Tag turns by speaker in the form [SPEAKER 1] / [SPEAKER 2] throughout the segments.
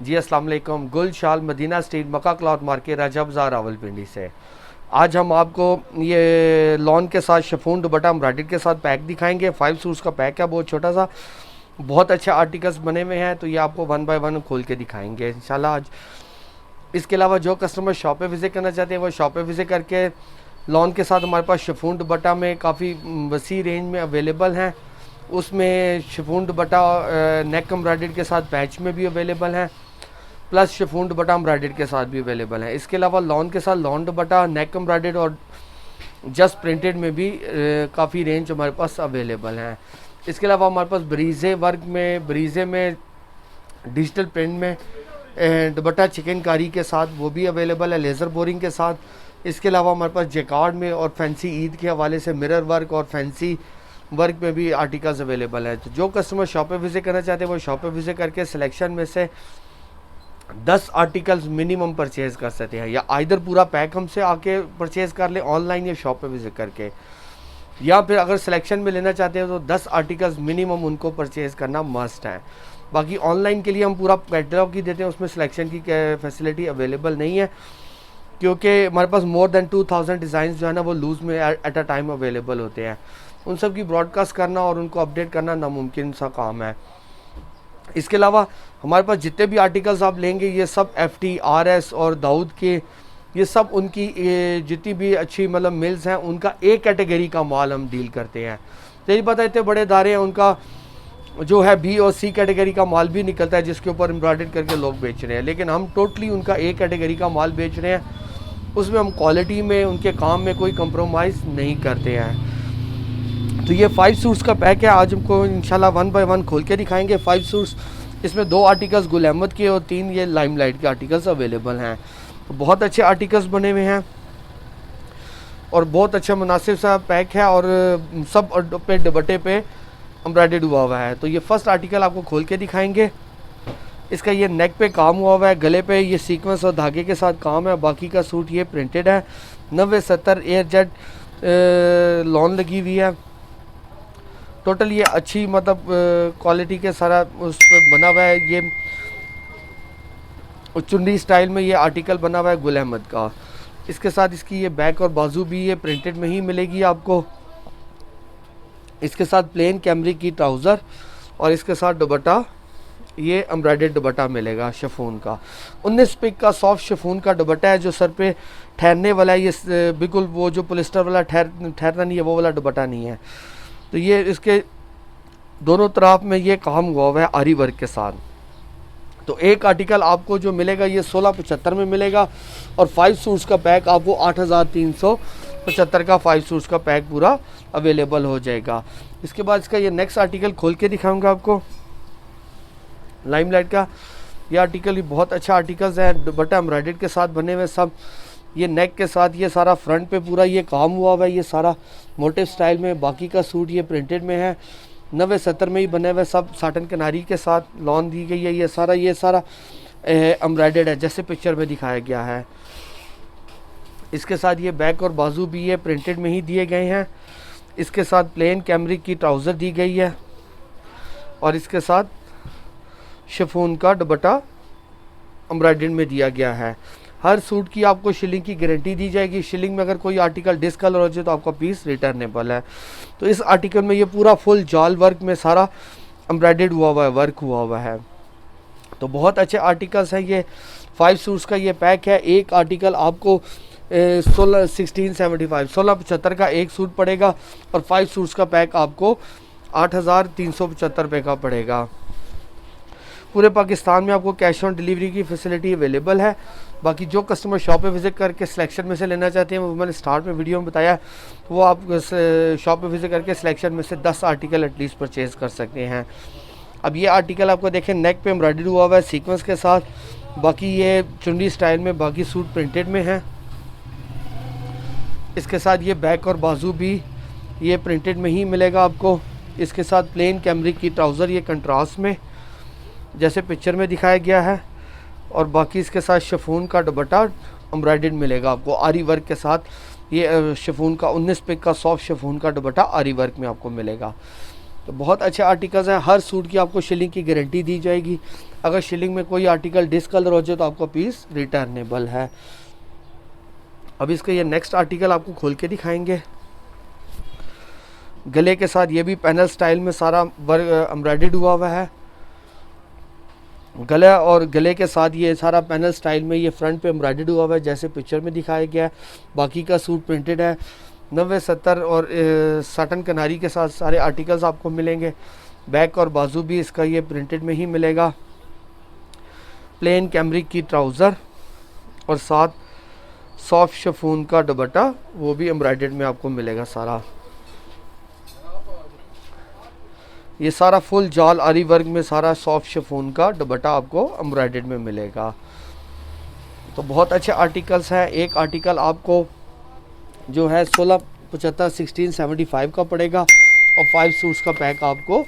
[SPEAKER 1] जी अस्सलाम वालेकुम। गुल शाल मदीना स्ट्रीट मक्का क्लॉथ मार्केट राजा बाज़ार रावलपिंडी से आज हम आपको ये लॉन के साथ शिफॉन दुपट्टा एम्ब्रॉयडरी के साथ पैक दिखाएंगे। 5 सूट्स का पैक है, बहुत छोटा सा, बहुत अच्छे आर्टिकल्स बने हुए हैं। तो ये आपको वन बाय वन खोल के दिखाएंगे इंशाल्लाह आज। इसके अलावा जो कस्टमर शॉप पे विज़िट करना चाहते हैं वो शॉप पे विज़िट करके लॉन के साथ हमारे पास शिफॉन दुपट्टा में काफ़ी वसी रेंज में अवेलेबल हैं। उसमें शिफॉन दुपट्टा नेक एम्ब्रॉयडरी के साथ पैच में भी अवेलेबल हैं, प्लस शिफॉन दुपट्टा एम्ब्रॉयडरी के साथ भी अवेलेबल है। इसके अलावा लॉन के साथ लॉन दुपट्टा नेक एम्ब्रॉयडरी और जस्ट प्रिंटेड में भी काफ़ी रेंज हमारे पास अवेलेबल हैं। इसके अलावा हमारे पास ब्रीजे में डिजिटल प्रिंट में दुपट्टा चिकनकारी के साथ वो भी अवेलेबल है, लेज़र बोरिंग के साथ। इसके अलावा हमारे पास जेकार्ड में और फैंसी ईद के हवाले से मिरर वर्क और फैंसी वर्क में भी आर्टिकल्स अवेलेबल है। तो जो कस्टमर शॉप पे विज़िट करना चाहते हैं वो शॉप पे विज़िट करके सिलेक्शन में से 10 आर्टिकल्स मिनिमम परचेज़ कर सकते हैं, या आइदर पूरा पैक हमसे आके परचेज़ कर ले ऑनलाइन या शॉप पे विज़िट करके, या फिर अगर सिलेक्शन में लेना चाहते हैं तो 10 आर्टिकल्स मिनिमम उनको परचेज़ करना मस्ट है। बाकी ऑनलाइन के लिए हम पूरा कैटलॉग ही देते हैं, उसमें सिलेक्शन की फैसिलिटी अवेलेबल नहीं है, क्योंकि हमारे पास मोर देन 2000 डिज़ाइन जो है ना वो लूज़ में एट अ टाइम अवेलेबल होते हैं। उन सब की ब्रॉडकास्ट करना और उनको अपडेट करना नामुमकिन सा काम है। इसके अलावा हमारे पास जितने भी आर्टिकल्स आप लेंगे ये सब FT, RS और दाऊद के, ये सब उनकी जितनी भी अच्छी मतलब मिल्स हैं उनका A कैटेगरी का माल हम डील करते हैं। तो ये पता इतने बड़े दारे हैं, उनका जो है B और C कैटेगरी का माल भी निकलता है जिसके ऊपर एम्ब्रॉयडरी करके लोग बेच रहे हैं, लेकिन हम टोटली उनका A कैटेगरी का माल बेच रहे हैं। उसमें हम क्वालिटी में उनके काम में कोई कंप्रोमाइज़ नहीं करते हैं। तो ये 5 सूट्स का पैक है, आज हमको इंशाल्लाह वन बाय वन खोल के दिखाएंगे 5 सूट्स। इसमें 2 आर्टिकल्स गुल अहमद के और 3 ये लाइमलाइट के आर्टिकल्स अवेलेबल हैं। तो बहुत अच्छे आर्टिकल्स बने हुए हैं और बहुत अच्छा मुनासिब सा पैक है, और सब पे दुपट्टे पे एम्ब्रॉयडर्ड हुआ है। तो ये फर्स्ट आर्टिकल आपको खोल के दिखाएंगे। इसका ये नेक पे काम हुआ है, गले पे ये सीक्वेंस और धागे के साथ काम है। बाकी का सूट ये प्रिंटेड है, 90-70 एयर जेट लॉन लगी हुई है। टोटल ये अच्छी मतलब क्वालिटी के सारा उस पर बना हुआ है। ये चुन्नी स्टाइल में ये आर्टिकल बना हुआ है गुल अहमद का। इसके साथ इसकी ये बैक और बाजू भी ये प्रिंटेड में ही मिलेगी आपको। इसके साथ प्लेन कैमरिक की ट्राउज़र और इसके साथ दुपट्टा ये एम्ब्रॉयडर्ड दुपट्टा मिलेगा शिफॉन का। 19 पिक का सॉफ्ट शिफॉन का दुपट्टा है जो सर पे ठहरने वाला है। ये बिल्कुल वो जो पॉलिस्टर वाला ठहरना नहीं है वो वाला दुपट्टा नहीं है। तो ये इसके दोनों तरफ में ये काम हुआ है आरी वर्क के साथ। तो एक आर्टिकल आपको जो मिलेगा ये 1675 में मिलेगा, और 5 सूट्स का पैक आपको 8375 का 5 सूट्स का पैक पूरा अवेलेबल हो जाएगा। इसके बाद इसका ये नेक्स्ट आर्टिकल खोल के दिखाऊंगा आपको, लाइमलाइट का। ये आर्टिकल भी बहुत अच्छा आर्टिकल्स है, दुपट्टा एम्ब्रॉयडरी के साथ बने हुए सब। ये नेक के साथ ये सारा फ्रंट पे पूरा ये काम हुआ हुआ है, ये सारा मोटिव स्टाइल में। बाकी का सूट ये प्रिंटेड में है, 90-70 में ही बने हुए सब। साटन किनारी के साथ लॉन दी गई है। ये सारा एम्ब्रॉयडर्ड है जैसे पिक्चर में दिखाया गया है। इसके साथ ये बैक और बाजू भी ये प्रिंटेड में ही दिए गए हैं। इसके साथ प्लेन कैमरिक की ट्राउज़र दी गई है, और इसके साथ शिफॉन का दुपट्टा एम्ब्रॉयडर्ड में दिया गया है। हर सूट की आपको शिलिंग की गारंटी दी जाएगी। शिलिंग में अगर कोई आर्टिकल डिसकलर हो जाए तो आपका पीस रिटर्नेबल है। तो इस आर्टिकल में ये पूरा फुल जाल वर्क में सारा एम्ब्रॉयडर्ड हुआ हुआ है, वर्क हुआ हुआ है। तो बहुत अच्छे आर्टिकल्स हैं ये। 5 सूट्स का ये पैक है। एक आर्टिकल आपको 1675 का एक सूट पड़ेगा, और 5 सूट्स का पैक आपको 8375 रुपये का पड़ेगा। पूरे पाकिस्तान में आपको कैश ऑन डिलीवरी की फैसिलिटी अवेलेबल है। बाकी जो कस्टमर शॉप पे विज़िट करके सिलेक्शन में से लेना चाहते हैं वो मैंने स्टार्ट में वीडियो में बताया, वो आप शॉप पे विज़िट करके सिलेक्शन में से 10 आर्टिकल एटलीस्ट परचेज़ कर सकते हैं। अब ये आर्टिकल आपको देखें नेक पे एम्ब्रॉयडरी हुआ हुआ है सीक्वेंस के साथ। बाकी ये चुन्नी स्टाइल में, बाकी सूट प्रिंटेड में है। इसके साथ ये बैक और बाजू भी ये प्रिंटेड में ही मिलेगा आपको। इसके साथ प्लेन कैमरिक की ट्राउज़र ये कंट्रास्ट में जैसे पिक्चर में दिखाया गया है, और बाकी इसके साथ शिफॉन का दुपट्टा एम्ब्रॉयडर्ड मिलेगा आपको आरी वर्क के साथ। ये शिफॉन का 19 पिक का सॉफ्ट शिफॉन का दुपट्टा आरी वर्क में आपको मिलेगा। तो बहुत अच्छे आर्टिकल्स हैं। हर सूट की आपको शिलिंग की गारंटी दी जाएगी। अगर शिलिंग में कोई आर्टिकल डिसकलर हो जाए तो आपका पीस रिटर्नेबल है। अब इसका ये नेक्स्ट आर्टिकल आपको खोल के दिखाएंगे। गले के साथ ये भी पैनल स्टाइल में सारा वर्क एम्ब्रॉयडर्ड हुआ हुआ है। गला और गले के साथ ये सारा पैनल स्टाइल में ये फ्रंट पे एम्ब्रॉयडर्ड हुआ हुआ है जैसे पिक्चर में दिखाया गया है। बाकी का सूट प्रिंटेड है। 90, 70 और साटन कनारी के साथ सारे आर्टिकल्स आपको मिलेंगे। बैक और बाजू भी इसका ये प्रिंटेड में ही मिलेगा। प्लेन कैमरिक की ट्राउज़र और साथ सॉफ्ट शिफॉन का दुपट्टा वो भी एम्ब्रॉयडर्ड में आपको मिलेगा सारा। ये सारा फुल जाल आरी वर्क में सारा सॉफ्ट शिफॉन का दुपट्टा आपको एम्ब्रॉयडर्ड में मिलेगा। तो बहुत अच्छे आर्टिकल्स हैं। एक आर्टिकल आपको जो है 1675 1675 का पड़ेगा और 5 सूट्स का पैक आपको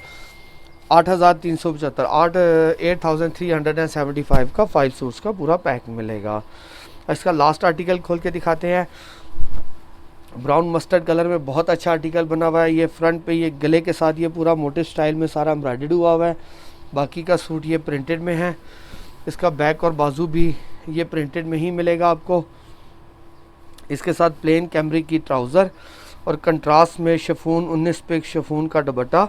[SPEAKER 1] 8375 8375 का 5 सूट्स का पूरा पैक मिलेगा। इसका लास्ट आर्टिकल खोल के दिखाते हैं। ब्राउन मस्टर्ड कलर में बहुत अच्छा आर्टिकल बना हुआ है। ये फ्रंट पे ये गले के साथ ये पूरा मोटिव स्टाइल में सारा एम्ब्रॉयडर्ड हुआ हुआ है। बाकी का सूट ये प्रिंटेड में है। इसका बैक और बाजू भी ये प्रिंटेड में ही मिलेगा आपको। इसके साथ प्लेन कैमरिक की ट्राउज़र और कंट्रास्ट में शिफॉन 19 पे शिफॉन का दुपट्टा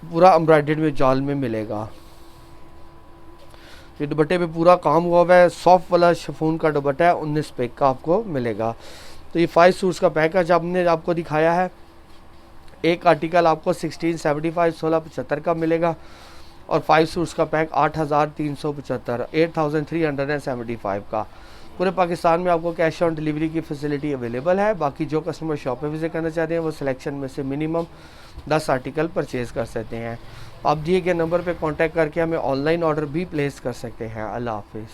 [SPEAKER 1] पूरा एम्ब्रॉयडर्ड में जाल में मिलेगा। ये दुपट्टे पे पूरा काम हुआ हुआ है। सॉफ्ट वाला शिफॉन का दुपट्टा है 19 पे का आपको मिलेगा। तो ये 5 सूट्स का पैकेज हमने आपको दिखाया है। एक आर्टिकल आपको 1675 1675 का मिलेगा और 5 सूट्स का पैक 8375 8375 का। पूरे पाकिस्तान में आपको कैश ऑन डिलीवरी की फैसिलिटी अवेलेबल है। बाकी जो कस्टमर शॉप पे विजिट करना चाहते हैं वो सिलेक्शन में से मिनिमम 10 आर्टिकल परचेज़ कर सकते हैं। आप दिए गए नंबर पे कांटेक्ट करके हमें ऑनलाइन ऑर्डर भी प्लेस कर सकते हैं। अल्लाह हाफिज़।